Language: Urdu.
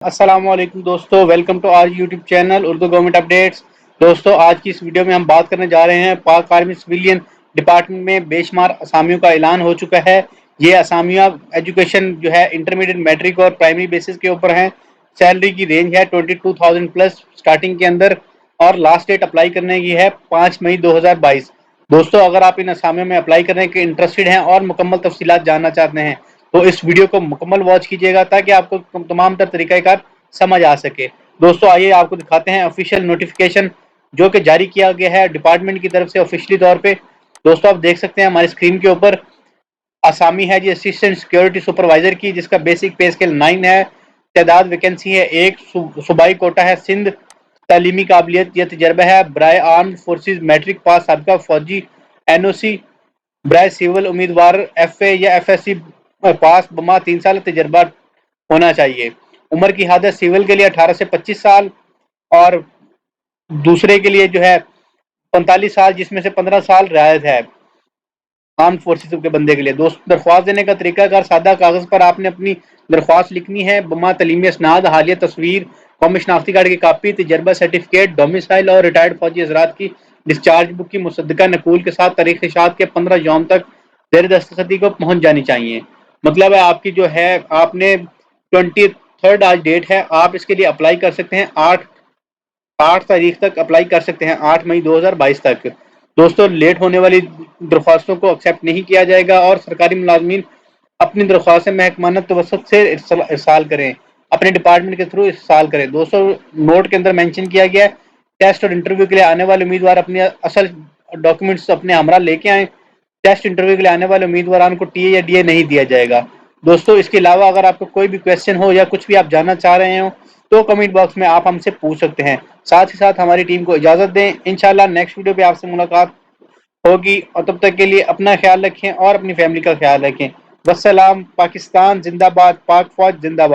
السلام علیکم دوستو، welcome to our YouTube channel Urdu government updates. دوستو آج کی اس ویڈیو میں ہم بات کرنے جا رہے ہیں پاک آرمی سویلین ڈپارٹمنٹ میں بے شمار اسامیوں کا اعلان ہو چکا ہے۔ یہ اسامیاں ایجوکیشن جو ہے انٹرمیڈیٹ میٹرک اور پرائمری بیسس کے اوپر ہیں۔ سیلری کی رینج ہے 22,000 پلس سٹارٹنگ کے اندر، اور لاسٹ ڈیٹ اپلائی کرنے کی ہے 5 مئی 2022۔ دوستو اگر آپ ان اسامیوں میں اپلائی کرنے کے انٹرسٹڈ ہیں اور مکمل تفصیلات جاننا چاہتے ہیں تو اس ویڈیو کو مکمل واچ کیجیے گا تاکہ آپ کو تمام تر طریقہ کار سمجھ آ سکے۔ دوستو آئیے آپ کو دکھاتے ہیں آفیشیل نوٹیفیکیشن جو کہ جاری کیا گیا ہے ڈپارٹمنٹ کی طرف سے آفیشلی طور پہ۔ دوستو آپ دیکھ سکتے ہیں ہماری اسکرین کے اوپر اسامی ہے جی اسسٹنٹ سیکیورٹی سپروائزر کی، جس کا بیسک پے اسکیل 9 ہے۔ تعداد ویکینسی ہے ایک، صوبائی کوٹا ہے سندھ۔ تعلیمی قابلیت یا تجربہ ہے برائے آرم فورسز میٹرک پاس سابقہ فوجی این او سی، برائے سول امیدوار ایف اے یا ایف ایس سی پاس بما 3 سال تجربہ ہونا چاہیے۔ عمر کی حد سول کے لیے 18 سے 25 سال، اور دوسرے کے لیے جو ہے 45 سال، جس میں سے 15 سال رعایت ہے آرم فورسز کے بندے کے لیے۔ دوست درخواست دینے کا طریقہ کار سادہ کاغذ پر آپ نے اپنی درخواست لکھنی ہے بما تعلیمی اسناد، حالیہ تصویر، قومی شناختی کارڈ کی کاپی، تجربہ سرٹیفکیٹ، ڈومیسائل اور ریٹائرڈ فوجی حضرات کی ڈسچارج بک کی مصدقہ نقول کے ساتھ تاریخ اشاعت کے 15 یوم تک زیر دستخطی کو پہنچ جانی چاہیے۔ مطلب ہے آپ کی جو ہے آپ نے 23 آج ڈیٹ ہے، آپ اس کے لیے اپلائی کر سکتے ہیں 8 تاریخ تک اپلائی کر سکتے ہیں، 8 مئی 2022 تک۔ دوستو لیٹ ہونے والی درخواستوں کو ایکسیپٹ نہیں کیا جائے گا، اور سرکاری ملازمین اپنی درخواستیں محکمانہ توسط سے ارسال کریں، اپنے ڈپارٹمنٹ کے تھرو ارسال کریں۔ دوستو نوٹ کے اندر مینشن کیا گیا ہے ٹیسٹ اور انٹرویو کے لیے آنے والے امیدوار اپنی اصل ڈاکومنٹس اپنے ہمراہ لے کے آئیں۔ ٹیسٹ انٹرویو کے لیے آنے والے امیدواران کو ٹی اے یا ڈی اے نہیں دیا جائے گا۔ دوستو اس کے علاوہ اگر آپ کو کوئی بھی کویشچن ہو یا کچھ بھی آپ جاننا چاہ رہے ہوں تو کمنٹ باکس میں آپ ہم سے پوچھ سکتے ہیں۔ ساتھ ہی ساتھ ہماری ٹیم کو اجازت دیں، انشاءاللہ نیکسٹ ویڈیو پہ آپ سے ملاقات ہوگی، اور تب تک کے لیے اپنا خیال رکھیں اور اپنی فیملی کا خیال رکھیں۔ والسلام، پاکستان زندہ باد، پاک فوج زندہ باد۔